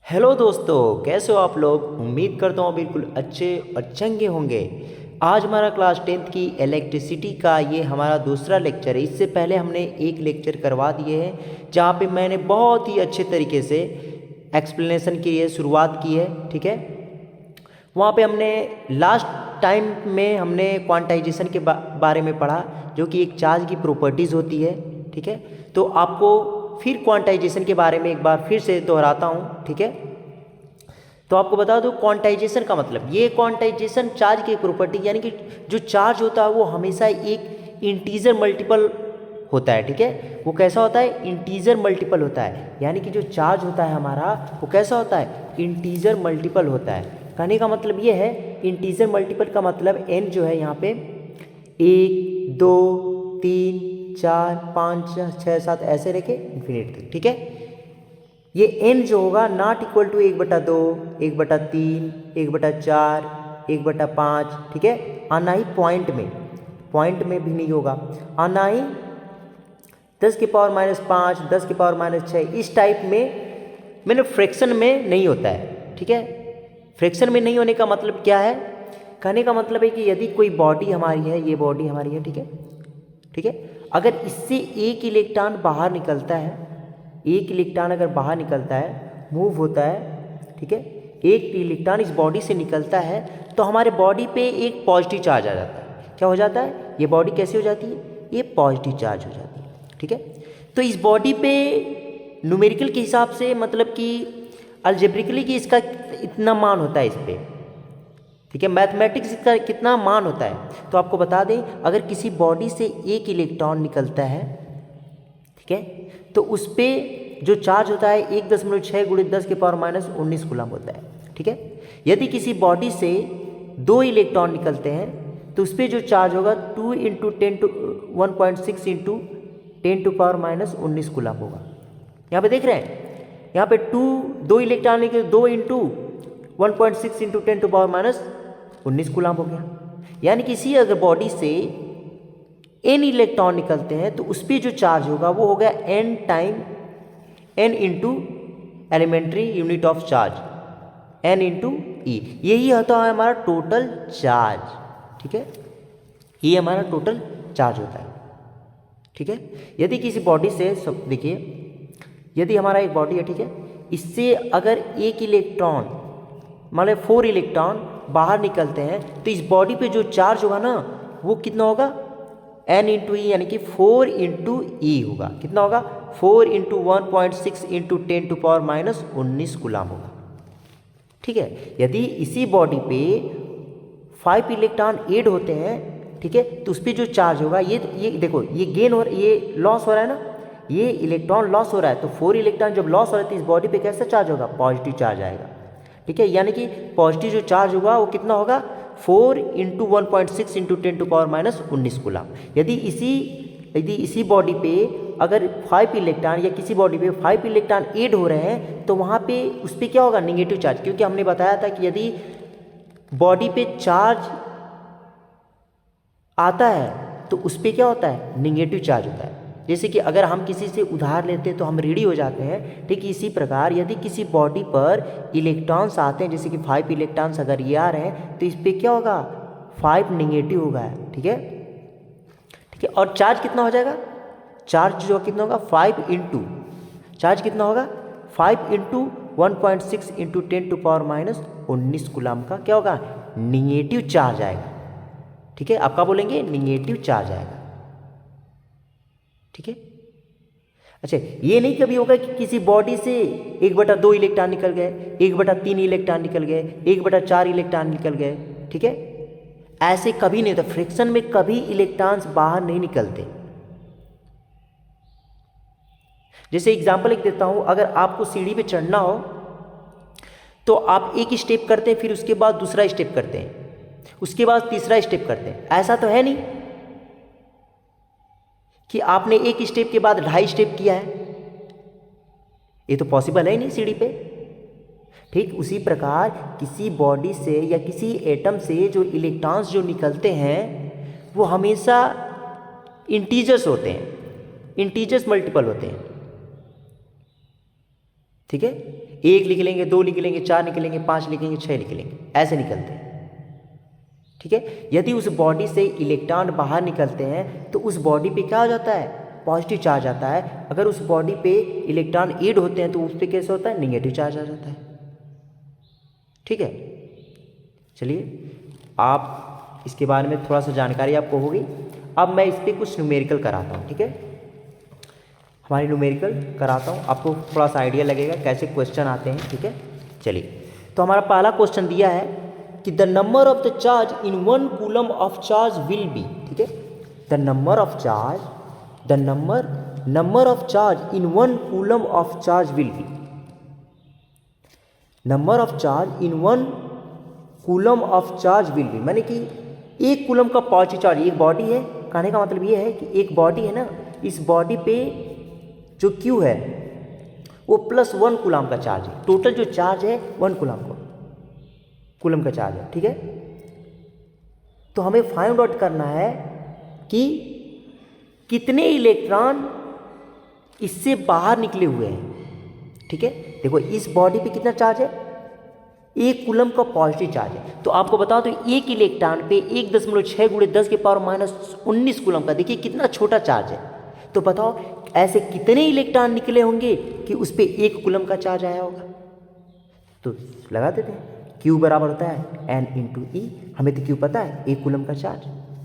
Hello दोस्तों, कैसे हो आप लोग। उम्मीद करता हूँ बिल्कुल अच्छे और चंगे होंगे। आज हमारा क्लास 10th की इलेक्ट्रिसिटी का ये हमारा दूसरा लेक्चर है। इससे पहले हमने एक लेक्चर करवा दिए हैं जहाँ पे मैंने बहुत ही अच्छे तरीके से एक्सप्लेनेशन की है, शुरुआत की है। ठीक है, वहाँ पे हमने लास्ट टाइम में हमने क्वांटाइजेशन के बारे में पढ़ा, जो कि एक चार्ज की प्रॉपर्टीज़ होती है। ठीक है, तो आपको फिर क्वांटाइजेशन के बारे में एक बार फिर से दोहराता हूँ। ठीक है, तो आपको बता दूँ क्वांटाइजेशन का मतलब, ये क्वांटाइजेशन चार्ज की प्रॉपर्टी, यानी कि जो चार्ज होता है वो हमेशा एक इंटीजर मल्टीपल होता है। ठीक है, वो कैसा होता है, इंटीजर मल्टीपल होता है। यानी कि जो चार्ज होता है हमारा वो कैसा होता है, इंटीजर मल्टीपल होता है। कहने का मतलब ये है, इंटीजर मल्टीपल का मतलब n जो है यहाँ पे 1 2 3 4 5 6 7 ऐसे रखे इन्फिनिट तक। ठीक है, ये n जो होगा नॉट इक्वल टू 1/2 1/3 1/4 1/5। ठीक है, आना ही पॉइंट में भी नहीं होगा, आना ही 10⁻⁵ 10⁻⁶ इस टाइप में, मैंने फ्रैक्शन में नहीं होता है। ठीक है, फ्रैक्शन में नहीं होने का मतलब क्या है, कहने का मतलब है कि यदि कोई बॉडी हमारी है, ये बॉडी हमारी है। ठीक है, ठीक है, अगर इससे एक इलेक्ट्रॉन बाहर निकलता है, एक इलेक्ट्रॉन अगर बाहर निकलता है, मूव होता है, ठीक है, एक इलेक्ट्रॉन इस बॉडी से निकलता है, तो हमारे बॉडी पे एक पॉजिटिव चार्ज आ जाता है। क्या हो जाता है, ये बॉडी कैसी हो जाती है, ये पॉजिटिव चार्ज हो जाती है। ठीक है, तो इस बॉडी पे न्यूमेरिकल के हिसाब से, मतलब कि अलजेब्रिकली कि इसका इतना मान होता है इस पर। ठीक है, मैथमेटिक्स का कितना मान होता है। तो आपको बता दें, अगर किसी बॉडी से एक इलेक्ट्रॉन निकलता है, ठीक है, तो उस पर जो चार्ज होता है 1.6 × 10⁻⁻19 कूलम होता है। ठीक है, यदि किसी बॉडी से 2 इलेक्ट्रॉन निकलते हैं तो उस पर जो चार्ज होगा 2 × 1.6 × 10⁻⁻19 कूलम होगा। यहाँ पे देख रहे हैं, यहाँ पे 2 इलेक्ट्रॉन निकले, 2 × 1.6 × 10⁻⁻19 कूलम हो गया। यानी किसी अगर बॉडी से n इलेक्ट्रॉन निकलते हैं तो उस पर जो चार्ज होगा वो हो गया n × elementary unit of charge, n × e। यही होता है हमारा टोटल चार्ज। ठीक है, ये हमारा टोटल चार्ज होता है। ठीक है, यदि किसी बॉडी से, सब देखिए, यदि हमारा एक बॉडी है, ठीक है, इससे अगर एक इलेक्ट्रॉन, मतलब 4 इलेक्ट्रॉन बाहर निकलते हैं, तो इस बॉडी पे जो चार्ज होगा ना वो कितना होगा, n × e, यानी कि 4 × e होगा। कितना होगा, 4 × 1.6 × 10⁻⁻19 कूलम होगा। ठीक है, यदि इसी बॉडी पे 5 इलेक्ट्रॉन ऐड होते हैं, ठीक है, तो उस पर जो चार्ज होगा, ये देखो, ये गेन हो रहा है, ये लॉस हो रहा है ना, ये इलेक्ट्रॉन लॉस हो रहा है। तो 4 इलेक्ट्रॉन जब लॉस हो रहा है तो इस बॉडी पे कैसा चार्ज होगा, पॉजिटिव चार्ज आएगा। ठीक है, यानी कि पॉजिटिव जो चार्ज होगा वो कितना होगा, 4 × 1.6 × 10⁻⁻19 कूलम। यदि इसी बॉडी पे अगर 5 इलेक्ट्रॉन, या किसी बॉडी पे 5 इलेक्ट्रॉन ऐड हो रहे हैं, तो वहाँ पे उस पर क्या होगा, निगेटिव चार्ज। क्योंकि हमने बताया था कि यदि बॉडी पे चार्ज आता है तो उस पर क्या होता है, निगेटिव चार्ज होता है। जैसे कि अगर हम किसी से उधार लेते हैं तो हम रेडी हो जाते हैं। ठीक, इसी प्रकार यदि किसी बॉडी पर इलेक्ट्रॉन्स आते हैं, जैसे कि 5 इलेक्ट्रॉन्स अगर ये आ रहे हैं, तो इस पर क्या होगा, 5 निगेटिव होगा। ठीक है, ठीक है, और चार्ज कितना हो जाएगा, चार्ज जो कितना होगा, 5 × चार्ज कितना होगा, 5 × 1.6 × 10⁻⁻19 कूलम का क्या होगा, निगेटिव चार्ज आएगा। ठीक है, आप क्या बोलेंगे, निगेटिव चार्ज आएगा। ठीक है, अच्छा, ये नहीं कभी होगा कि किसी बॉडी से 1/2 इलेक्ट्रॉन निकल गए, 1/3 इलेक्ट्रॉन निकल गए, 1/4 इलेक्ट्रॉन निकल गए। ठीक है, ऐसे कभी नहीं होता। फ्रिक्शन में कभी इलेक्ट्रॉन्स बाहर नहीं निकलते। जैसे एग्जांपल एक देता हूं, अगर आपको सीढ़ी पे चढ़ना हो तो आप एक स्टेप करते हैं, फिर उसके बाद दूसरा स्टेप करते हैं, उसके बाद तीसरा स्टेप करते हैं। ऐसा तो है नहीं कि आपने एक स्टेप के बाद 2.5 स्टेप किया है, ये तो पॉसिबल है ही नहीं सीढ़ी पे। ठीक, उसी प्रकार किसी बॉडी से या किसी एटम से जो इलेक्ट्रॉन्स जो निकलते हैं वो हमेशा इंटीजर्स होते हैं, इंटीजर्स मल्टीपल होते हैं। ठीक है, 1 लिख लेंगे, 2 लिख लेंगे, 4 निकलेंगे, 5 लिखेंगे, 6 लिख लेंगे, ऐसे निकलते हैं। ठीक है, यदि उस बॉडी से इलेक्ट्रॉन बाहर निकलते हैं तो उस बॉडी पे क्या हो जाता है, पॉजिटिव चार्ज आता है। अगर उस बॉडी पे इलेक्ट्रॉन ऐड होते हैं तो उस पर कैसे होता है, निगेटिव चार्ज आ जाता है। ठीक है, चलिए आप इसके बारे में थोड़ा सा जानकारी आपको होगी। अब मैं इस पर कुछ न्यूमेरिकल कराता हूँ। ठीक है, हमारी न्यूमेरिकल कराता हूँ, आपको थोड़ा सा आइडिया लगेगा कैसे क्वेश्चन आते हैं। ठीक है, चलिए तो हमारा पहला क्वेश्चन दिया है कि the number of the charge in 1 coulomb of charge will be. ठीक है, the number of charge, the number of charge in 1 coulomb of charge will be, number of charge in 1 coulomb of charge will be, माने कि 1 coulomb का positive charge, एक body है, कहने का मतलब ये है कि एक बॉडी है ना, इस बॉडी पे जो Q है वो +1 कूलम का चार्ज है। टोटल जो चार्ज है 1 कूलम का चार्ज है। ठीक है, तो हमें फाइंड आउट करना है कि कितने इलेक्ट्रॉन इससे बाहर निकले हुए हैं। ठीक है, देखो इस बॉडी पे कितना चार्ज है, 1 कूलम का पॉजिटिव चार्ज है। तो आपको बताओ तो एक इलेक्ट्रॉन पे 1.6 × 10⁻⁻19 कूलम का, देखिए कितना छोटा चार्ज है। तो बताओ ऐसे कितने इलेक्ट्रॉन निकले होंगे कि उस पर 1 कूलम का चार्ज आया होगा। तो लगा देते हैं, Q बराबर होता है N × E। हमें तो Q पता है, 1 कूलम का चार्ज।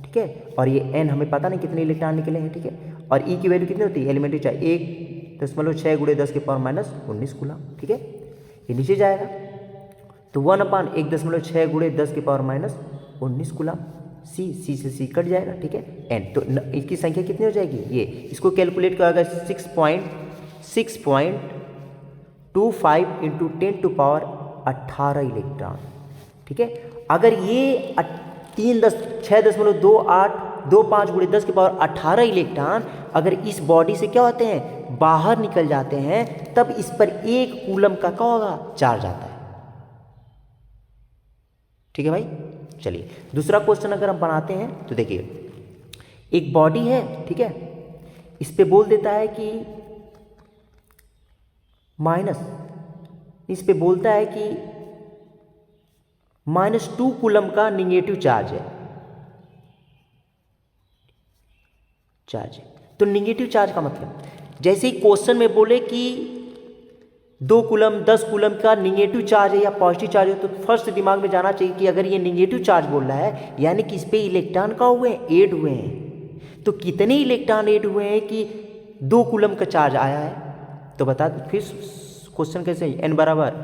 ठीक है, और ये N हमें पता नहीं कितने इलेक्ट्रॉन निकले हैं। ठीक है, और E की वैल्यू कितनी होती है, एलिमेंट्री चार्ज 1.6 × 10⁻⁻19 कूलम। ठीक है, ये नीचे जाएगा तो 1/1.6 × 10⁻⁻19 कूलम। C से C कट जाएगा। ठीक है, N तो इसकी संख्या कितनी हो जाएगी, ये इसको कैलकुलेट करेगा 6.25 × 10⁻18 इलेक्ट्रॉन। ठीक है, अगर ये 6.2825 × 10⁻18 इलेक्ट्रॉन अगर इस बॉडी से क्या होते हैं, बाहर निकल जाते हैं, तब इस पर 1 कूलम का क्या होगा, चार्ज आता है। ठीक है भाई, चलिए दूसरा क्वेश्चन अगर हम बनाते हैं तो देखिए एक बॉडी है। ठीक है, इस पे बोल देता है कि इस पे बोलता है कि -2 कूलम का निगेटिव चार्ज है। तो निगेटिव चार्ज का मतलब जैसे ही क्वेश्चन में बोले कि 2 कूलम 10 कूलम का निगेटिव चार्ज है या पॉजिटिव चार्ज है, तो फर्स्ट दिमाग में जाना चाहिए कि अगर ये निगेटिव चार्ज बोल रहा है यानी कि इस पे इलेक्ट्रॉन का हुए हैं, ऐड हुए हैं। तो कितने इलेक्ट्रॉन ऐड हुए हैं कि 2 कूलम का चार्ज आया है। तो बता दो फिर क्वेश्चन कैसे,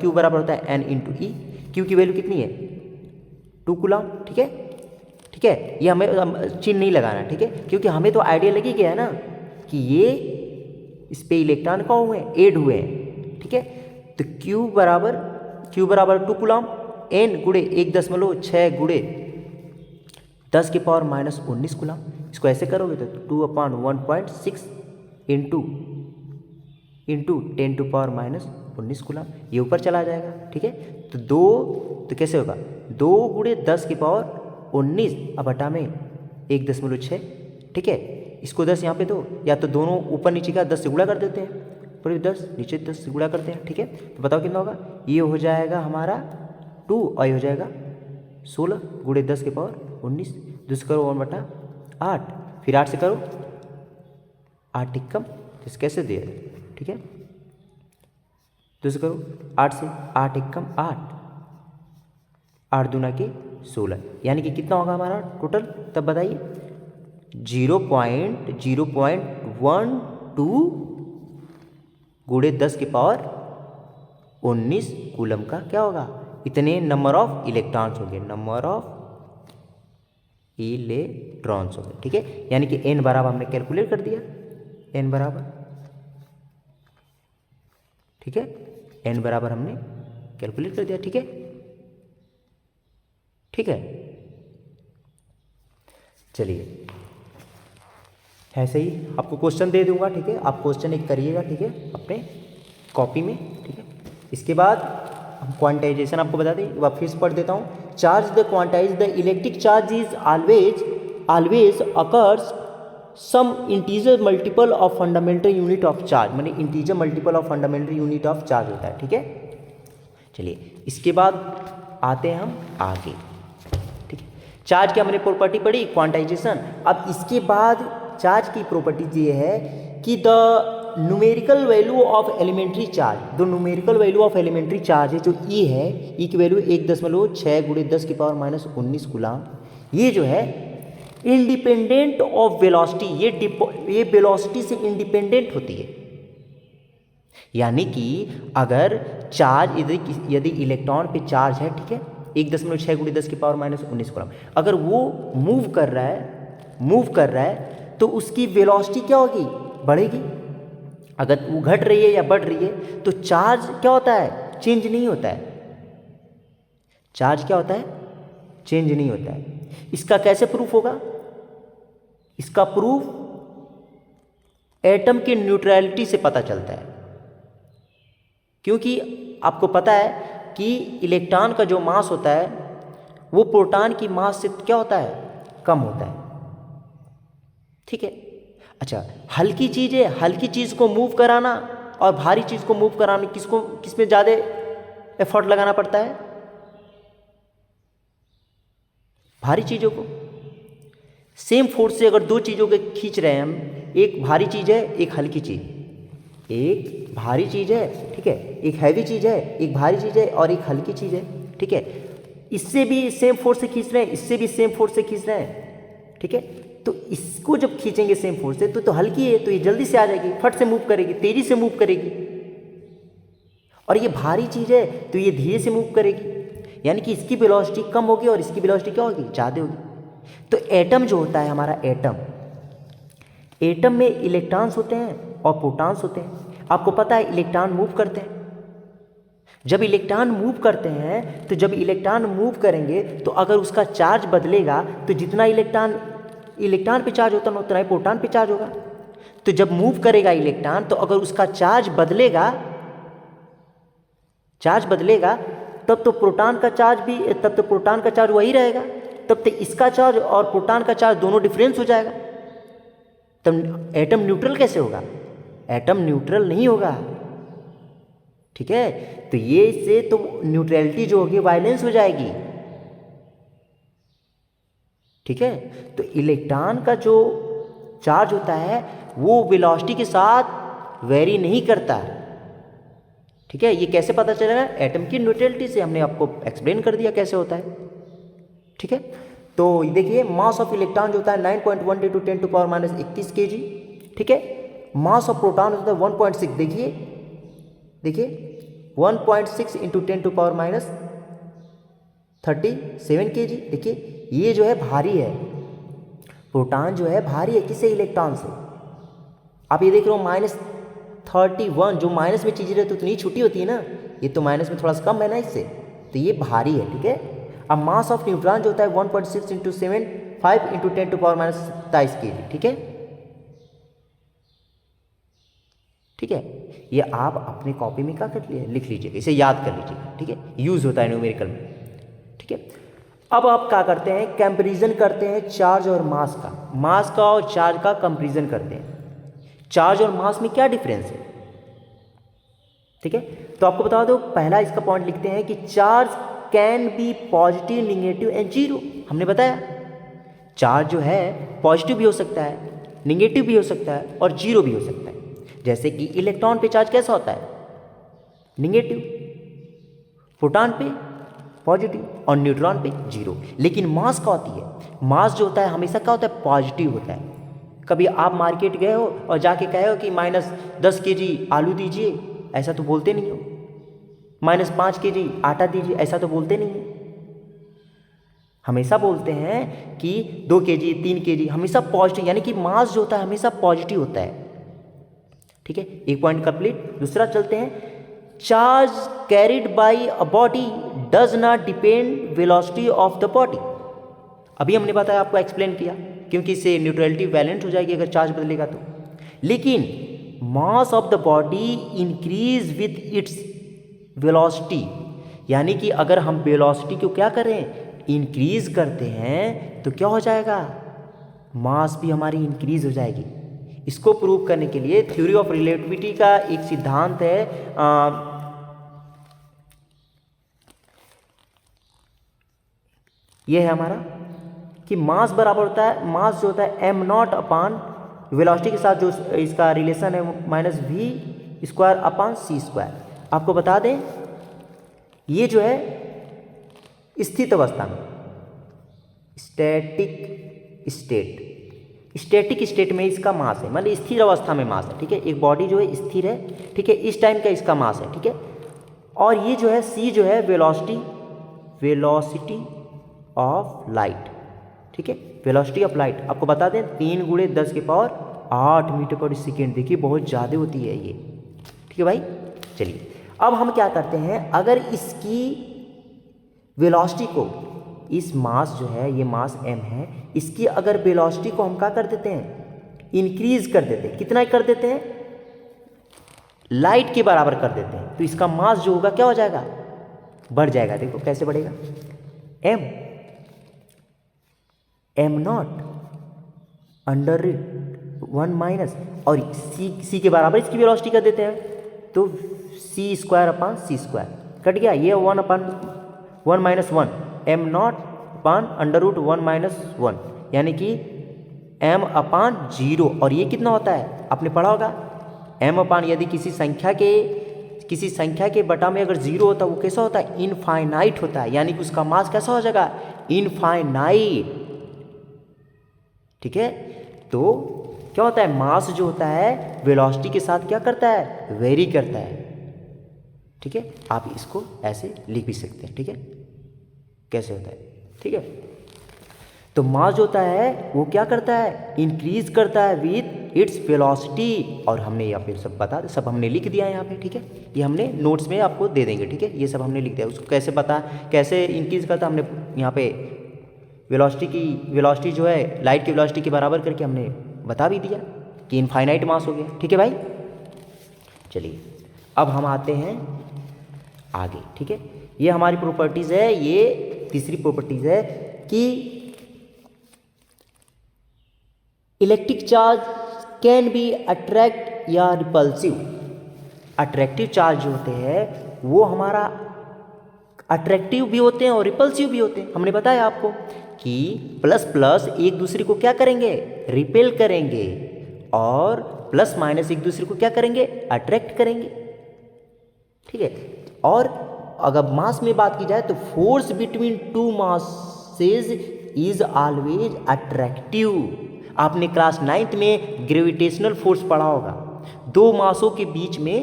Q बराबर होता है N × E। Q की वैल्यू कितनी है, 2 कूलम। ठीक है, ठीक है, ये हमें चिन्ह नहीं लगाना। ठीक है, क्योंकि हमें तो आइडिया लगी गया है ना कि ये इस पे इलेक्ट्रॉन का हुए हैं, ऐड हुए हैं। ठीक है, तो Q बराबर 2 कूलम, N × 1.6 × 10⁻⁻19 कूलम। इसको ऐसे करोगे तो 2/1.6 × 10⁻⁻19 कूलम, ये ऊपर चला जाएगा। ठीक है, तो कैसे होगा, 2 × 10⁻19 अब बटा में 1.6। ठीक है, इसको 10 यहाँ पे दो, या तो दोनों ऊपर नीचे का 10 से गुणा कर देते हैं, ऊपर 10 नीचे 10 से गुणा करते हैं। ठीक है, तो बताओ कितना होगा, ये हो जाएगा हमारा 2 और ये हो जाएगा 16 × 10⁻19। 2 से करो 1/8, फिर 8 से करो 8 टिक्कम, तो कैसे दे। ठीक है, 2 से करो 8 से 8 टिक्कम 8 दूना के 16, यानी कि कितना होगा हमारा टोटल, तब बताइए 0.012 × 10⁻19 कूलम का क्या होगा, इतने नंबर ऑफ इलेक्ट्रॉन्स होंगे, नंबर ऑफ इलेक्ट्रॉन्स होंगे। ठीक है, यानी कि N बराबर हमने कैलकुलेट कर दिया, N बराबर, ठीक है, N बराबर हमने कैलकुलेट कर दिया। ठीक है, ठीक है, चलिए ऐसे ही आपको क्वेश्चन दे दूंगा। ठीक है, आप क्वेश्चन एक करिएगा। ठीक है, अपने कॉपी में। ठीक है, इसके बाद हम क्वांटाइजेशन आपको बता दें, एक बार फिर से पढ़ देता हूँ। Charge the quantize the electric charge is always occurs some integer multiple of fundamental unit of charge, माने integer multiple of fundamental unit of charge होता है। ठीक है, चलिए इसके बाद आते हैं हम आगे, ठीक है। चार्ज की हमने प्रॉपर्टी पढ़ी, क्वांटाइजेशन। अब इसके बाद चार्ज की प्रॉपर्टीज ये है कि the numerical value of elementary charge, the numerical value of elementary charge है जो ई है, ई की वैल्यू 1.6 × 10⁻⁻19 कूलाम, ये जो है इंडिपेंडेंट ऑफ वेलोसिटी, ये वेलोसिटी से इंडिपेंडेंट होती है। यानी कि अगर चार्ज यदि इलेक्ट्रॉन पे चार्ज है, ठीक है, 1.6 × 10⁻⁻19 कूलाम, अगर वो मूव कर रहा है तो उसकी वेलोसिटी क्या होगी, बढ़ेगी। अगर वो घट रही है या बढ़ रही है तो चार्ज क्या होता है, चेंज नहीं होता है। चार्ज क्या होता है, चेंज नहीं होता है। इसका कैसे प्रूफ होगा, इसका प्रूफ एटम की न्यूट्रलिटी से पता चलता है। क्योंकि आपको पता है कि इलेक्ट्रॉन का जो मास होता है वो प्रोटॉन की मास से क्या होता है, कम होता है, ठीक है। अच्छा, हल्की चीज़ है, हल्की चीज़ को मूव कराना और भारी चीज़ को मूव कराना किसमें ज़्यादा एफर्ट लगाना पड़ता है, भारी चीज़ों को। सेम फोर्स से अगर दो चीज़ों को खींच रहे हैं हम, एक भारी चीज़ है एक हल्की चीज़, एक भारी चीज़ है, ठीक है, एक हैवी चीज़ है, एक भारी चीज़ है और एक हल्की चीज़ है, ठीक है। इससे भी सेम फोर्स से खींच रहे हैं, इससे भी सेम फोर्स से खींच रहे हैं, ठीक है। तो इसको जब खींचेंगे सेम फोर्स से तो हल्की है तो ये जल्दी से आ जाएगी, फट से मूव करेगी, तेजी से मूव करेगी। और ये भारी चीज़ है तो ये धीरे से मूव करेगी, यानी कि इसकी वेलोसिटी कम होगी और इसकी वेलोसिटी क्या होगी, ज़्यादा होगी। तो एटम जो होता है हमारा, एटम में इलेक्ट्रॉन्स होते हैं और प्रोटॉन्स होते हैं। आपको पता है इलेक्ट्रॉन मूव करते हैं। जब इलेक्ट्रॉन मूव करते हैं तो जब इलेक्ट्रॉन मूव करेंगे तो अगर उसका चार्ज बदलेगा तो जितना इलेक्ट्रॉन पे चार्ज होता है उतना ही प्रोटॉन पे चार्ज होगा। तो जब मूव करेगा इलेक्ट्रॉन तो अगर उसका चार्ज बदलेगा तब तो प्रोटॉन का चार्ज वही रहेगा, तब तो इसका चार्ज और प्रोटॉन का चार्ज दोनों डिफरेंस हो जाएगा। तब एटम न्यूट्रल कैसे होगा, एटम न्यूट्रल नहीं होगा, ठीक है। तो ये इससे तो न्यूट्रलिटी जो होगी वायलेंस हो जाएगी, ठीक है। तो इलेक्ट्रॉन का जो चार्ज होता है वो वेलोसिटी के साथ वेरी नहीं करता, ठीक है। ये कैसे पता चलेगा, एटम की न्यूट्रलिटी से, हमने आपको एक्सप्लेन कर दिया कैसे होता है, ठीक है। तो देखिए मास ऑफ इलेक्ट्रॉन जो होता है 9.1 × 10⁻21 kg, ठीक है। मास ऑफ प्रोटॉन होता है 1.6, देखिए 1.6 × 10⁻37 kg। देखिए ये जो है भारी है, प्रोटॉन जो है भारी है, किससे, इलेक्ट्रॉन से। आप ये देख रहे हो -31, जो माइनस में चीज़ें रहती है उतनी छोटी होती है ना, ये तो माइनस में थोड़ा सा कम है ना इससे, तो ये भारी है, ठीक है। अब मास ऑफ न्यूट्रॉन जो होता है 1.6 × 75 × 10⁻27 kg, ठीक है, ठीक है। ये आप अपनी कॉपी में क्या लिख लीजिएगा, इसे याद कर लीजिएगा, ठीक है, यूज़ होता है न्यूमेरिकल में, ठीक है। अब आप क्या करते हैं, कंपैरिजन करते हैं चार्ज और मास का और चार्ज का कंपैरिजन करते हैं। चार्ज और मास में क्या डिफरेंस है, ठीक है। तो आपको बता दो, पहला इसका पॉइंट लिखते हैं कि charge can B positive, negative and zero. हमने बताया चार्ज जो है पॉजिटिव भी हो सकता है, नेगेटिव भी हो सकता है और जीरो भी हो सकता है। जैसे कि इलेक्ट्रॉन पे चार्ज कैसा होता है, नेगेटिव, प्रोटॉन पे पॉजिटिव और न्यूट्रॉन पे जीरो। लेकिन मास क्या होती है, मास जो होता है हमेशा क्या होता है, पॉजिटिव होता है। कभी आप मार्केट गए हो और जाके कहे हो कि -10 kg आलू दीजिए, ऐसा तो बोलते नहीं हो। -5 kg आटा दीजिए, ऐसा तो बोलते नहीं है। हमेशा बोलते हैं कि 2 kg 3 kg, हमेशा पॉजिटिव, यानी कि मास जो होता है हमेशा पॉजिटिव होता है, ठीक है। एक पॉइंट कंप्लीट। दूसरा चलते हैं, charge carried by a body does not depend velocity of the body. अभी हमने बताया, आपको एक्सप्लेन किया, क्योंकि इससे न्यूट्रलिटी वैलेंट हो जाएगी अगर चार्ज बदलेगा तो। लेकिन mass of the body increase with its velocity, यानी कि अगर हम वेलोसिटी को क्या करें, इंक्रीज करते हैं तो क्या हो जाएगा, मास भी हमारी इंक्रीज हो जाएगी। इसको प्रूव करने के लिए थ्योरी ऑफ रिलेटिविटी का एक सिद्धांत है, ये है हमारा कि मास बराबर होता है, मास जो होता है एम नॉट अपान वेलोसिटी के साथ जो इसका रिलेशन है minus v square upon c square. आपको बता दें ये जो है स्थित अवस्था में, स्टैटिक स्टेट में इसका मास है, मतलब स्थिर अवस्था में मास है, ठीक है। एक बॉडी जो है स्थिर है, ठीक है, इस टाइम का इसका मास है, ठीक है। और ये जो है सी जो है वेलोसिटी ऑफ लाइट, ठीक है, वेलोसिटी ऑफ लाइट। आपको बता दें 3 × 10⁸ मीटर पर सेकेंड, देखिए बहुत ज़्यादा होती है ये, ठीक है भाई। चलिए अब हम क्या करते हैं, अगर इसकी वेलोसिटी को, इस मास जो है ये मास m है, इसकी अगर वेलोसिटी को हम क्या कर देते हैं, इंक्रीज कर देते हैं। कितना कर देते हैं, लाइट के बराबर कर देते हैं, तो इसका मास जो होगा क्या हो जाएगा, बढ़ जाएगा। देखो कैसे बढ़ेगा, m नॉट अंडर 1 माइनस, और c के बराबर इसकी वेलोसिटी कर देते हैं, तो सी square upon c square cut गया, ये 1 अपान 1 minus 1 m not upon √1 minus 1, यानी कि m अपान 0। और ये कितना होता है, आपने पढ़ा होगा m अपान, यदि किसी संख्या के बटा में अगर 0 होता है वो कैसा होता है, इनफाइनाइट होता है, यानी कि उसका मास कैसा हो जाएगा, इनफाइनाइट, ठीक है। तो क्या होता है, मास जो होता है वेलोसिटी के साथ क्या करता है, वेरी करता है, ठीक है। आप इसको ऐसे लिख भी सकते हैं, ठीक है, कैसे होता है, ठीक है। तो मास जो होता है वो क्या करता है, इंक्रीज करता है विथ इट्स वेलोसिटी, और हमने यहाँ पे सब हमने लिख दिया है यहाँ पे, ठीक है। ये हमने नोट्स में आपको दे देंगे, ठीक है, ये सब हमने लिख दिया। उसको कैसे इंक्रीज करता हमने यहाँ पे वेलोसिटी जो है लाइट की वेलोसिटी के बराबर करके हमने बता भी दिया कि इनफाइनाइट मास हो गया, ठीक है भाई। चलिए अब हम आते हैं आगे, ठीक है। ये हमारी प्रॉपर्टीज़ है, ये तीसरी प्रॉपर्टीज़ है कि electric charge can B attract या रिपल्सिव। अट्रैक्टिव चार्ज जो होते हैं वो हमारा अट्रैक्टिव भी होते हैं और रिपल्सिव भी होते हैं। हमने बताया आपको कि प्लस प्लस एक दूसरे को क्या करेंगे, रिपेल करेंगे, और प्लस माइनस एक दूसरे को क्या करेंगे, अट्रैक्ट करेंगे, ठीक है। और अगर मास में बात की जाए तो force between two masses is always attractive. आपने क्लास 9th में ग्रेविटेशनल फोर्स पढ़ा होगा, दो मासों के बीच में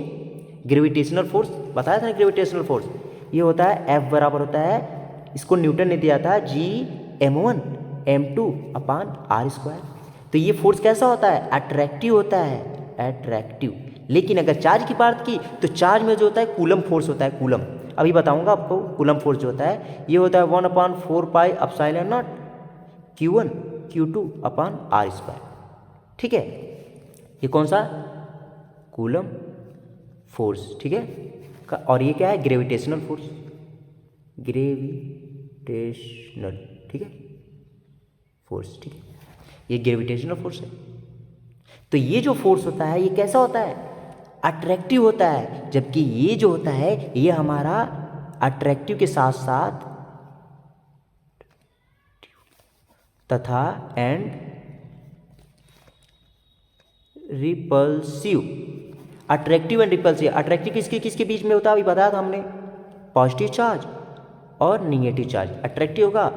ग्रेविटेशनल फोर्स बताया था ना। ग्रेविटेशनल फोर्स ये होता है F बराबर होता है, इसको न्यूटन ने दिया था Gm1 m2 अपान r स्क्वायर। तो ये फोर्स कैसा होता है, अट्रैक्टिव होता है, अट्रैक्टिव। लेकिन अगर चार्ज की बात की तो चार्ज में जो होता है कूलम फोर्स होता है, कूलम। अभी बताऊंगा आपको कूलम फोर्स जो होता है, ये होता है 1/4πε0 Q1 Q2 अपान r स्क्वायर, ठीक है। ये कौन सा, कूलम फोर्स, ठीक है। और ये क्या है, ग्रेविटेशनल फोर्स, ग्रेविटेशनल, ठीक है, फोर्स, ठीक है। ये ग्रेविटेशनल फोर्स है। तो ये जो फोर्स होता है ये कैसा होता है, अट्रैक्टिव होता है, जबकि ये जो होता है ये हमारा अट्रैक्टिव के साथ साथ तथा and repulsive. Attractive and repulsive, attractive किसके बीच में होता है, अभी बताया था हमने, पॉजिटिव चार्ज और निगेटिव चार्ज। अट्रैक्टिव होगा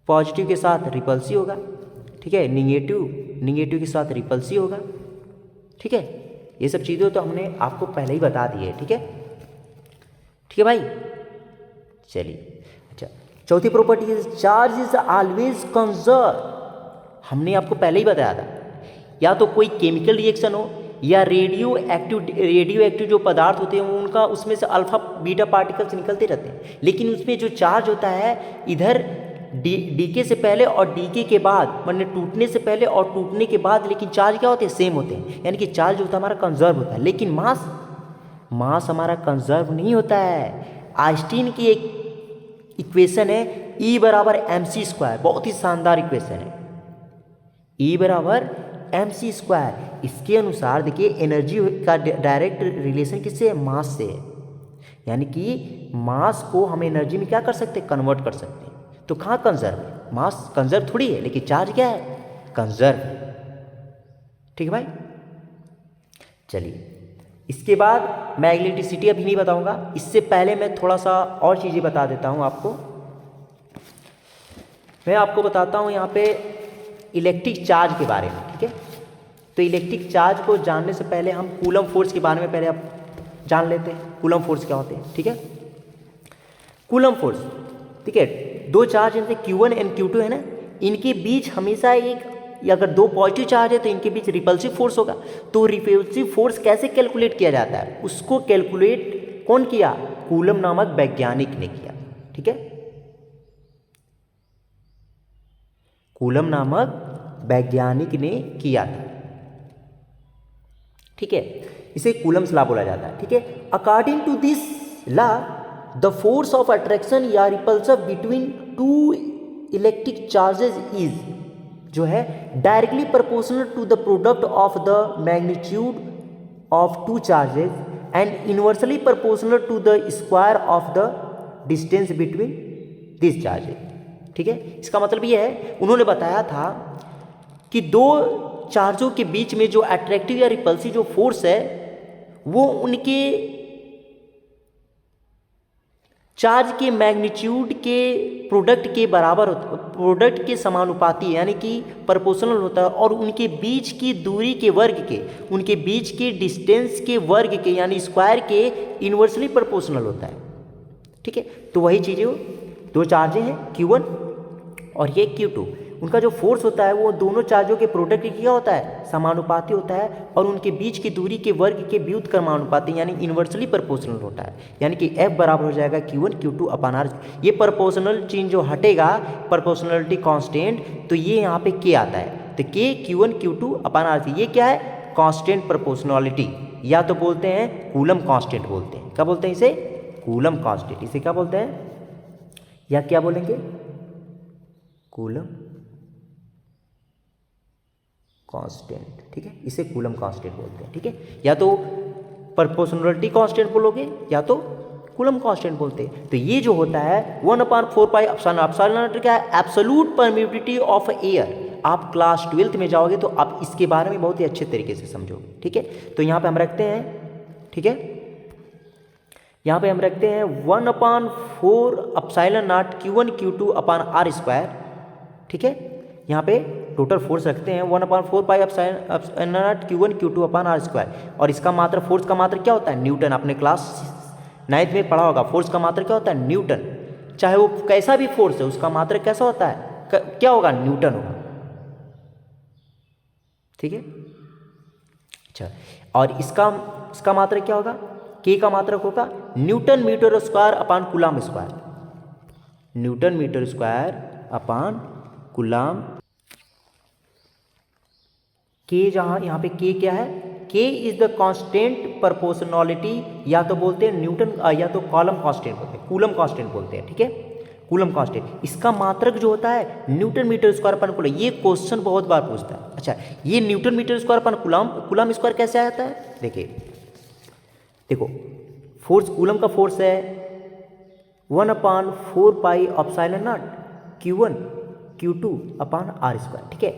पॉजिटिव के साथ रिपल्सिव होगा, ठीक है। निगेटिव के साथ रिपल्सिव होगा, ठीक है। ये सब चीज़ें तो हमने आपको पहले ही बता दी है, ठीक है भाई। चलिए अच्छा, चौथी प्रॉपर्टी है चार्ज इज ऑलवेज कंजर्व। हमने आपको पहले ही बताया था, या तो कोई केमिकल रिएक्शन हो या रेडियो एक्टिव जो पदार्थ होते हैं उनका उसमें से अल्फा बीटा पार्टिकल्स निकलते रहते हैं, लेकिन उसमें जो चार्ज होता है इधर डीके से पहले और डीके के बाद, मतलब टूटने से पहले और टूटने के बाद, लेकिन चार्ज क्या होते हैं, सेम होते हैं। यानी कि चार्ज जो होता है हमारा कंजर्व होता है, लेकिन मास हमारा कंजर्व नहीं होता है। आइंस्टीन की एक इक्वेशन है E बराबर mc², बहुत ही शानदार इक्वेशन है, E बराबर mc²। इसके अनुसार देखिए एनर्जी का डायरेक्ट रिलेशन किससे है, मास से है। यानी कि मास को हम एनर्जी में क्या कर सकते हैं, कन्वर्ट कर सकते हैं। तो कहाँ कंजर्व है, मास कंजर्व थोड़ी है, लेकिन चार्ज क्या है, कंजर्व है। ठीक है भाई। चलिए इसके बाद मैं इलेक्ट्रिसिटी अभी नहीं बताऊंगा, इससे पहले मैं थोड़ा सा और चीज़ें बता देता हूँ आपको। मैं आपको बताता हूँ यहाँ पे इलेक्ट्रिक चार्ज के बारे में। ठीक है, तो इलेक्ट्रिक चार्ज को जानने से पहले हम कूलम फोर्स के बारे में पहले आप जान लेते हैं, कूलम फोर्स क्या होते हैं। ठीक है, कूलम फोर्स, ठीक है, दो चार्ज जैसे Q1 एंड Q2 है ना, इनके बीच हमेशा एक, अगर दो पॉजिटिव चार्ज है तो इनके बीच रिपल्सिव फोर्स होगा। तो रिपल्सिव फोर्स कैसे कैलकुलेट किया जाता है, उसको कैलकुलेट कौन किया, कूलम नामक वैज्ञानिक ने किया। ठीक है, कूलम नामक वैज्ञानिक ने किया था। ठीक है, इसे कूलम्स लॉ बोला जाता है। ठीक है, according to this law the force of attraction या repulsive between two electric charges is, जो है, directly proportional to the product of the magnitude of two charges and inversely proportional to the square of the distance between this charges. ठीक है, इसका मतलब ये है, उन्होंने बताया था कि दो चार्जों के बीच में जो अट्रैक्टिव या रिपल्सिव जो फोर्स है वो उनके चार्ज के मैग्नीट्यूड के प्रोडक्ट के बराबर होता है, प्रोडक्ट के समानुपाती यानी कि प्रोपोर्शनल होता है, और उनके बीच की दूरी के वर्ग के, उनके बीच के डिस्टेंस के वर्ग के यानी स्क्वायर के इन्वर्सली प्रोपोर्शनल होता है। ठीक है, तो वही चीज़ें, दो चार्जें हैं Q1 और ये Q2, उनका जो फोर्स होता है वो दोनों चार्जों के प्रोडक्ट की क्या होता है, समानुपाती होता है, और उनके बीच की दूरी के वर्ग के व्युत्क्रमानुपाती यानी इन्वर्सली प्रोपोर्शनल होता है। यानी कि F बराबर हो जाएगा Q1 Q2 अपॉन R। ये प्रोपोर्शनल चीज जो हटेगा, प्रोपोर्शनलिटी कांस्टेंट, तो ये यहाँ पे K आता है, तो K Q1 Q2 upon R। ये क्या है, कांस्टेंट प्रोपोर्शनलिटी, या तो बोलते हैं कूलम कांस्टेंट बोलते हैं। क्या बोलते हैं इसे, कूलम कांस्टेंट। इसे क्या बोलते हैं, या क्या बोलेंगे, कूलम कांस्टेंट। ठीक है, इसे कूलम कांस्टेंट बोलते हैं। ठीक है, या तो प्रोपोर्शनलिटी कांस्टेंट बोलोगे या तो कूलम कांस्टेंट बोलते हैं। तो ये जो होता है 1/4 पाई एप्सिलॉन, एप्सिलॉन क्या है, एब्सोल्यूट परमिटिविटी ऑफ एयर। आप क्लास 12th में जाओगे तो आप इसके बारे में बहुत ही अच्छे तरीके से समझोगे। ठीक है, तो यहाँ पे हम रखते हैं, ठीक है, यहाँ पे हम रखते हैं 1/4 epsilon naught Q1 Q2 upon R square. ठीक है, यहाँ पे टोटल फोर्स रखते हैं 1/4 pi epsilon naught Q1 Q2 upon R square. और इसका मात्रा, फोर्स का मात्रा क्या होता है, न्यूटन। आपने क्लास 9th में पढ़ा होगा, फोर्स का मात्रा क्या होता है, न्यूटन। चाहे वो कैसा भी फोर्स है उसका मात्रा कैसा होता है, क्या होगा, न्यूटन होगा। ठीक है, अच्छा, और इसका मात्रक क्या होगा, K का मात्रक होगा newton metre square upon coulomb square, newton metre square upon coulomb. K जहाँ, यहाँ पे K क्या है, K is the constant proportionality, या तो बोलते हैं न्यूटन, या तो कॉलम कांस्टेंट बोलते हैं, कूलम कांस्टेंट बोलते हैं। ठीक है, कूलम कांस्टेंट। इसका मात्रक जो होता है newton metre square upon coulomb. ये क्वेश्चन बहुत बार पूछता है। अच्छा, ये newton metre square upon coulomb, coulomb square कैसे आता है, देखिए, देखो, फोर्स, कूलम का फोर्स है 1/4 pi epsilon naught Q1 Q2 upon R square. ठीक है,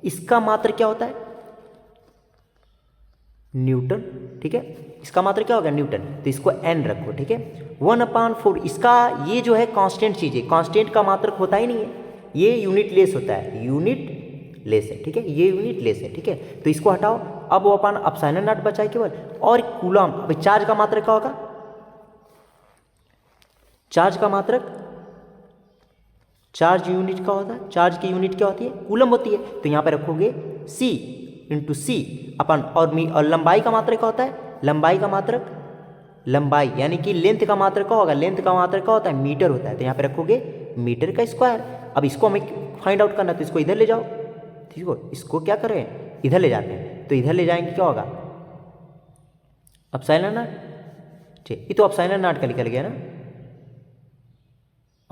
इसका मात्र क्या होता है, न्यूटन। ठीक है, इसका मात्र क्या होगा, न्यूटन, तो इसको n रखो। ठीक है, 1/4, इसका ये जो है कांस्टेंट चीज है, कांस्टेंट का मात्रक होता ही नहीं है, ये यूनिट लेस होता है, यूनिट लेस है। ठीक है, ये यूनिट लेस है। ठीक है, तो इसको हटाओ, अब वो अपन एप्सिलॉन नॉट बचा है केवल, और कूलम। अब चार्ज का मात्रक क्या होगा, चार्ज का मात्रक, चार्ज यूनिट का होता है, चार्ज की यूनिट क्या होती है, कूलम होती है। तो यहाँ पे रखोगे C इंटू सी अपन, और लंबाई का मात्रक क्या होता है, लंबाई का मात्रक, लंबाई यानी कि लेंथ का मात्रक क्या होगा, लेंथ का मात्रक क्या होता है, मीटर होता है। तो यहाँ पे रखोगे मीटर का स्क्वायर। अब इसको हमें फाइंड आउट करना है, तो इसको इधर ले जाओ, ठीक है, इसको क्या करें, इधर ले जाते हैं, तो इधर ले जाएंगे क्या होगा, एप्सिलॉन नॉट। ठीक, ये तो एप्सिलॉन नॉट का निकल गया ना,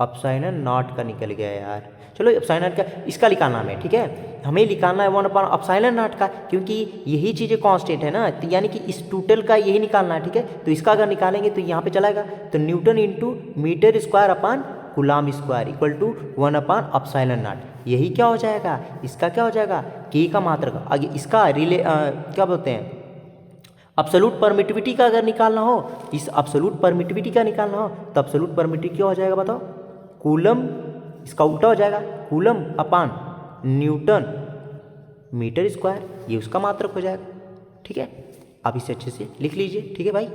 एप्सिलॉन नॉट का निकल गया यार। चलो एप्सिलॉन का इसका निकालना है, ठीक है, हमें निकालना है 1/एप्सिलॉन नॉट का, क्योंकि यही चीज़ें कांस्टेंट है ना, तो यानी कि इस टोटल का यही निकालना है, ठीक है। तो इसका अगर निकालेंगे तो यहाँ पे चलाएगा, तो newton into metre square upon coulomb square equal to 1/एप्सिलॉन नॉट। यही क्या हो जाएगा, इसका क्या हो जाएगा, के का मात्रक। आगे इसका क्या बोलते हैं, एब्सोल्यूट परमिटिविटी का अगर निकालना हो, इस एब्सोल्यूट परमिटिविटी का निकालना हो, तो एब्सोल्यूट परमिटिविटी क्या हो जाएगा बताओ, कूलम, इसका उल्टा हो जाएगा, कूलम अपान न्यूटन मीटर स्क्वायर, ये उसका मात्रक हो जाएगा, ठीक है। आप इसे अच्छे से लिख लीजिए, ठीक है भाई,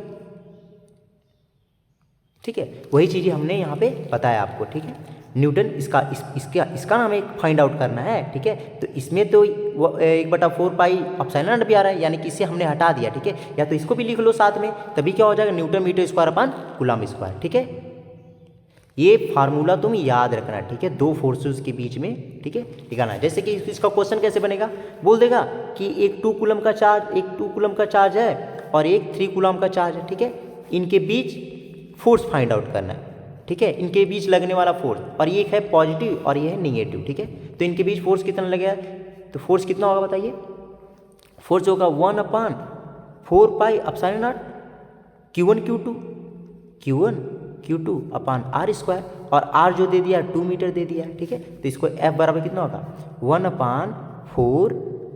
ठीक है। वही चीज़ें हमने यहाँ पे बताया आपको, ठीक है। न्यूटन इसका नाम एक फाइंड आउट करना है, ठीक है। तो इसमें तो 1/4 पाई एप्सिलॉन नॉट भी आ रहा है, यानी कि इसे हमने हटा दिया, ठीक है। या तो इसको भी लिख लो साथ में, तभी क्या हो जाएगा, newton metre square upon coulomb square, ठीक है। ये फार्मूला तुम याद रखना, ठीक है, दो फोर्सेस के बीच में, ठीक है, निकालना है। जैसे कि इसका क्वेश्चन कैसे बनेगा, बोल देगा कि एक 2 कूलम का चार्ज है और एक 3 कूलम का चार्ज है, ठीक है। इनके बीच फोर्स फाइंड आउट करना है, ठीक है, इनके बीच लगने वाला फोर्स, और ये है पॉजिटिव और ये है निगेटिव, ठीक है। तो इनके बीच फोर्स कितना लगेगा, तो फोर्स कितना होगा बताइए, फोर्स होगा 1/4 pi epsilon naught Q1 Q2 upon R square, और आर जो दे दिया 2 मीटर दे दिया, ठीक है। तो इसको F बराबर कितना होगा, 1/4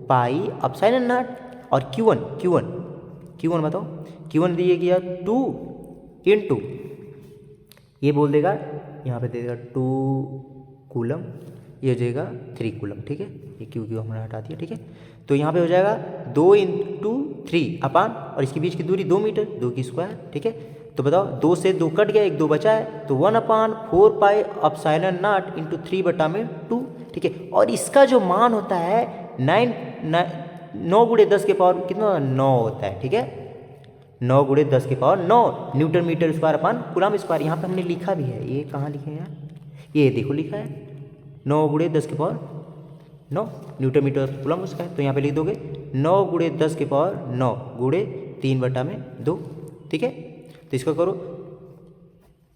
पाई एप्सिलॉन नॉट, और Q1 बताओ, Q1 दिए गया 2 इंटू, ये बोल देगा, यहाँ पे दे देगा 2 कूलम, ये हो जाएगा 3 कूलम, ठीक है। ये क्यू हमने हटा दिया, ठीक है। तो यहाँ पे हो जाएगा 2 × 3 अपान, और इसके बीच की दूरी 2 मीटर, 2 की स्क्वायर, ठीक है। तो बताओ 2 से 2 कट गया, 1 2 बचा है, तो 1/4 पाई एप्सिलॉन नॉट इंटू 3/2, ठीक है। और इसका जो मान होता है 9 × 10 के पावर कितना, 9 होता है, ठीक है, 9 × 10 के power 9 newton metre square upon coulomb square. यहाँ पे हमने लिखा भी है, ये कहाँ लिखे हैं यार, ये देखो लिखा है 9 × 10 के power 9 newton metre coulomb square. तो यहाँ पे लिख दोगे 9 × 10 के पावर 9 × 3/2, ठीक है। तो इसको करो,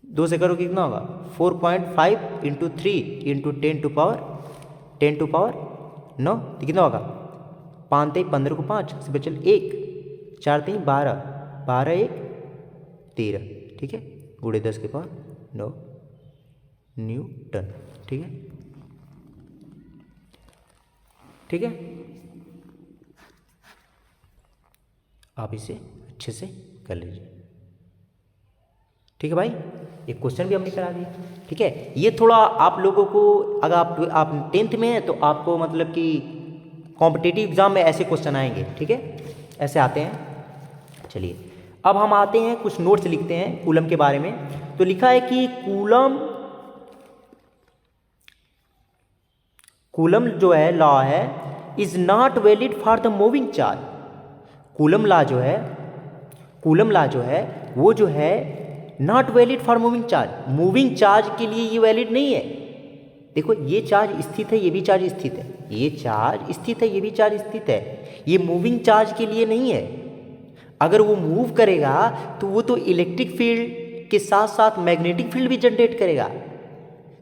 2 से करो कितना होगा, 4.5 × 3 × 10 टू पावर 9, तो कितना होगा, 5 3 15 को 5 से बचल 1, 4 3 12, 12 1 13, ठीक है, × 10 के पावर 9 न्यूटन, ठीक है, ठीक है। आप इसे अच्छे से कर लीजिए, ठीक है भाई। एक क्वेश्चन भी हमने करा दिया, ठीक है। ये थोड़ा आप लोगों को, अगर आप 10th में हैं तो आपको मतलब कि कॉम्पिटिटिव एग्जाम में ऐसे क्वेश्चन आएंगे, ठीक है, ऐसे आते हैं। चलिए अब हम आते हैं, कुछ नोट्स लिखते हैं कूलम के बारे में। तो लिखा है कि कूलम जो है लॉ है, is not valid for the moving charge. Coulomb law जो है वो जो है not valid for moving charge, moving charge के लिए ये वैलिड नहीं है। देखो ये चार्ज स्थित है, ये भी चार्ज स्थित है, ये चार्ज स्थित है, ये भी चार्ज स्थित है, ये मूविंग चार्ज के लिए नहीं है। अगर वो मूव करेगा तो वो तो इलेक्ट्रिक फील्ड के साथ साथ मैग्नेटिक फील्ड भी जनरेट करेगा,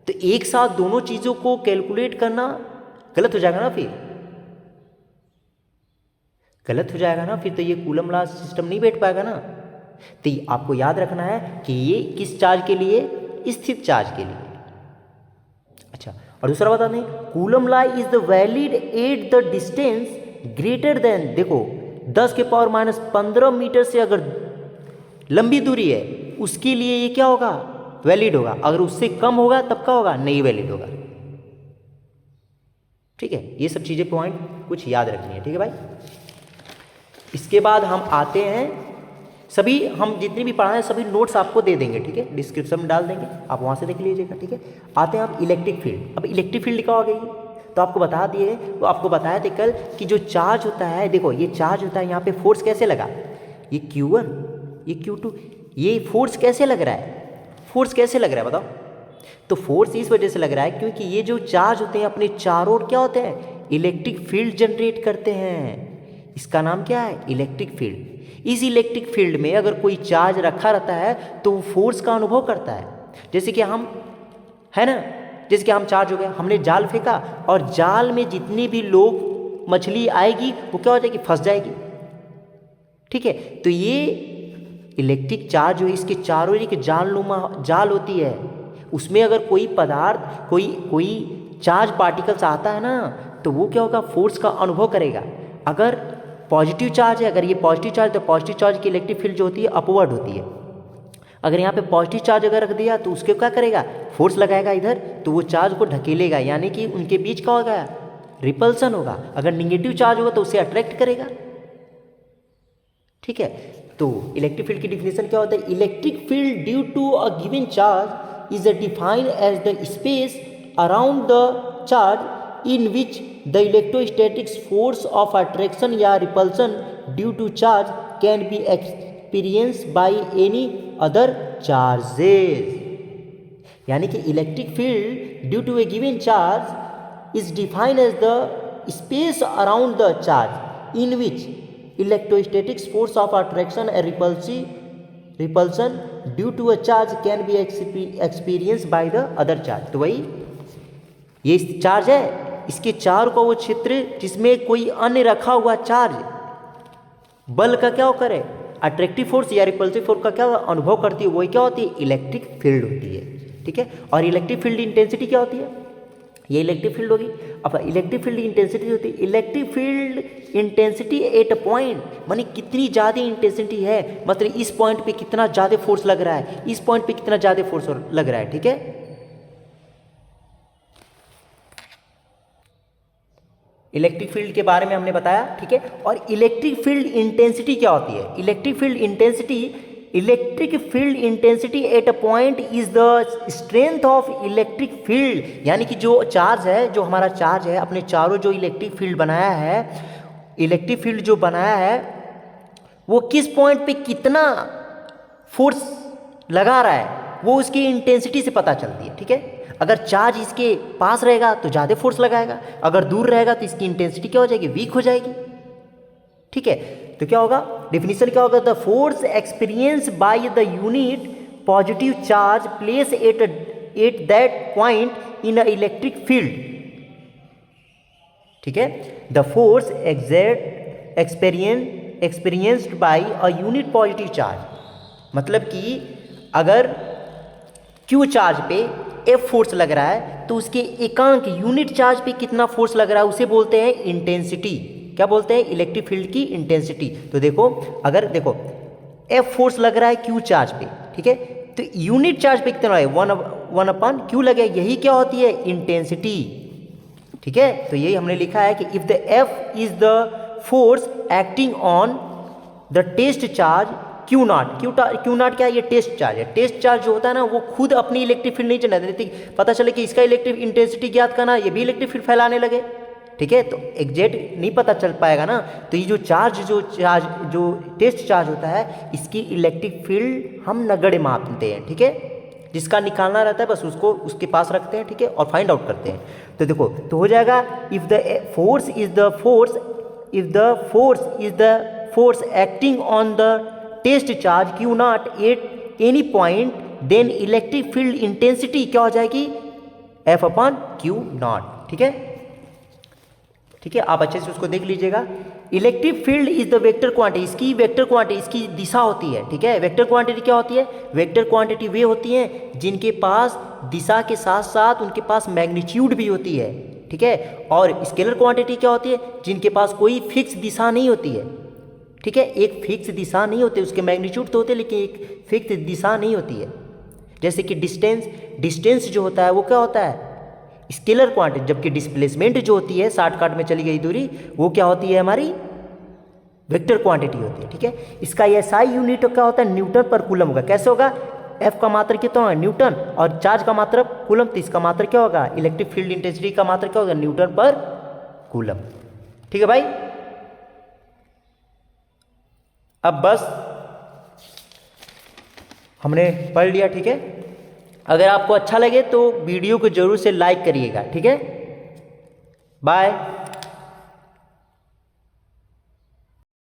तो एक साथ दोनों चीज़ों को कैलकुलेट करना गलत हो जाएगा ना, फिर तो ये कूलम लॉ सिस्टम नहीं बैठ पाएगा ना। तो आपको याद रखना है कि ये किस चार्ज के लिए, स्थित चार्ज के लिए। अच्छा, और दूसरा बता दें, coulomb law is the valid at the distance greater than, देखो 10 के पावर -15 मीटर से अगर लंबी दूरी है उसके लिए ये क्या होगा, वैलिड होगा। अगर उससे कम होगा तब क्या होगा, नहीं वैलिड होगा, ठीक है। ये सब चीज़ें पॉइंट कुछ याद रखनी है, ठीक है भाई। इसके बाद हम आते हैं, सभी हम जितने भी पढ़ाए सभी नोट्स आपको दे देंगे, ठीक है, डिस्क्रिप्शन में डाल देंगे, आप वहाँ से देख लीजिएगा, ठीक है। आते हैं आप इलेक्ट्रिक फील्ड। अब इलेक्ट्रिक फील्ड लिखा होगा ये तो आपको बता दिए, तो आपको बताया था कल कि जो चार्ज होता है, देखो ये चार्ज होता है, यहाँ पे फोर्स कैसे लगा, ये Q1 ये Q2, ये फोर्स कैसे लग रहा है, बताओ। तो फोर्स इस वजह से लग रहा है क्योंकि ये जो चार्ज होते हैं अपने चारों ओर क्या होते हैं, इलेक्ट्रिक फील्ड जनरेट करते हैं। इसका नाम क्या है, इलेक्ट्रिक फील्ड। इस इलेक्ट्रिक फील्ड में अगर कोई चार्ज रखा रहता है तो वो फोर्स का अनुभव करता है। जैसे कि हम है ना। जैसे कि हम चार्ज हो गए, हमने जाल फेंका और जाल में जितनी भी लोग मछली आएगी वो क्या हो जाएगी, फंस जाएगी। ठीक है, तो ये इलेक्ट्रिक चार्ज जो है इसके चारों एक जालनुमा जाल होती है, उसमें अगर कोई पदार्थ कोई चार्ज पार्टिकल्स आता है ना तो वो क्या होगा, फोर्स का अनुभव करेगा। अगर पॉजिटिव चार्ज है, अगर ये पॉजिटिव चार्ज, तो पॉजिटिव चार्ज की इलेक्ट्रिक फील्ड जो होती है अपवर्ड होती है। अगर यहाँ पे पॉजिटिव चार्ज अगर रख दिया तो उसके क्या करेगा, फोर्स लगाएगा इधर, तो वो चार्ज को ढकेलेगा, यानी कि उनके बीच क्या होगा, रिपल्सन होगा। अगर निगेटिव चार्ज होगा तो उसे अट्रैक्ट करेगा। ठीक है, तो इलेक्ट्रिक फील्ड की डिफिनेशन क्या होता है, electric field due to a given charge is defined as the space around the charge in which the electrostatics force of attraction या repulsion due to charge can be experience by any other charges. यानी कि electric field due to a given charge is defined as the space around the charge in which electrostatics force of attraction and repulsion due to a charge can be experienced by the other charge। तो वही ये charge है, इसके चार का वो क्षेत्र जिसमें कोई अन्य रखा हुआ चार्ज बल का क्या करे, अट्रैक्टिव फोर्स या रिपल्सिव फोर्स का क्या अनुभव करती है, वही क्या होती है, इलेक्ट्रिक फील्ड होती है। ठीक है, और इलेक्ट्रिक फील्ड इंटेंसिटी क्या होती है, ये इलेक्ट्रिक फील्ड होगी। अब इलेक्ट्रिक फील्ड इंटेंसिटी होती है, electric field intensity at a point, मानी कितनी ज़्यादा इंटेंसिटी है, मतलब इस पॉइंट पे कितना ज़्यादा फोर्स लग रहा है, इस पॉइंट पे कितना ज़्यादा फोर्स लग रहा है। ठीक है, इलेक्ट्रिक फील्ड के बारे में हमने बताया। ठीक है, और इलेक्ट्रिक फील्ड इंटेंसिटी क्या होती है, electric field intensity at a point is the strength of electric field. यानी कि जो चार्ज है, जो हमारा चार्ज है, अपने चारों जो इलेक्ट्रिक फील्ड बनाया है, इलेक्ट्रिक फील्ड जो बनाया है वो किस पॉइंट पे कितना फोर्स लगा रहा है वो उसकी इंटेंसिटी से पता चलती है। ठीक है, अगर चार्ज इसके पास रहेगा तो ज़्यादा फोर्स लगाएगा, अगर दूर रहेगा तो इसकी इंटेंसिटी क्या हो जाएगी, वीक हो जाएगी। ठीक है, तो क्या होगा, डेफिनेशन क्या होगा, the force experience by the unit positive charge place at that point in a electric field. ठीक है, the force experienced bye a unit positive charge, मतलब कि अगर Q चार्ज पे F फोर्स लग रहा है तो उसके एकांक यूनिट चार्ज पे कितना फोर्स लग रहा है उसे बोलते हैं इंटेंसिटी। क्या बोलते हैं, इलेक्ट्रिक फील्ड की इंटेंसिटी। तो देखो, अगर देखो F फोर्स लग रहा है Q चार्ज पे, ठीक है, तो यूनिट चार्ज पे कितना है, 1/Q लगे, यही क्या होती है, इंटेंसिटी। ठीक है, तो यही हमने लिखा है कि if the F is the force acting on the test charge Q naught क्या है, ये टेस्ट चार्ज है। टेस्ट चार्ज जो होता है ना वो खुद अपनी इलेक्ट्रिक फील्ड नहीं चलने देती, पता चले कि इसका इलेक्ट्रिक इंटेंसिटी ज्ञात करना, ये भी इलेक्ट्रिक फील्ड फैलाने लगे। ठीक है, तो एग्जैक्ट नहीं पता चल पाएगा ना, तो ये जो टेस्ट चार्ज होता है इसकी इलेक्ट्रिक फील्ड हम नगण्य मापते हैं। ठीक है, जिसका निकालना रहता है बस उसको उसके पास रखते हैं। ठीक है, और फाइंड आउट करते हैं। तो देखो, तो हो जाएगा if the force is the force acting on the test charge Q naught at any point, then electric field intensity क्या हो जाएगी, F/Q नॉट। ठीक है, ठीक है, आप अच्छे से उसको देख लीजिएगा। Electric field is the vector quantity, इसकी वेक्टर क्वांटिटी, इसकी दिशा होती है। ठीक है, वेक्टर क्वांटिटी क्या होती है, वेक्टर क्वांटिटी वे होती हैं जिनके पास दिशा के साथ साथ उनके पास मैग्नीट्यूड भी होती है। ठीक है, और स्केलर क्वांटिटी क्या होती है, जिनके पास कोई फिक्स दिशा नहीं होती है। ठीक है, एक फिक्स दिशा नहीं होती, उसके मैग्नीट्यूड तो होते हैं लेकिन एक फिक्स दिशा नहीं होती है। जैसे कि डिस्टेंस जो होता है वो क्या होता है, स्केलर क्वांटिटी, जबकि डिस्प्लेसमेंट जो होती है शॉर्टकट में चली गई दूरी वो क्या होती है, हमारी वेक्टर क्वांटिटी होती है। ठीक है, इसका SI यूनिट क्या होता है, न्यूटन पर कूलम होगा। कैसे होगा, F का मात्रक कितना होगा, न्यूटन, और चार्ज का मात्रक कूलम, तो इसका मात्रक क्या होगा, इलेक्ट्रिक फील्ड इंटेंसिटी का मात्रक क्या होगा, न्यूटन पर कूलम। ठीक है भाई, अब बस हमने पढ़ लिया। ठीक है, अगर आपको अच्छा लगे तो वीडियो को जरूर से लाइक करिएगा। ठीक है, बाय।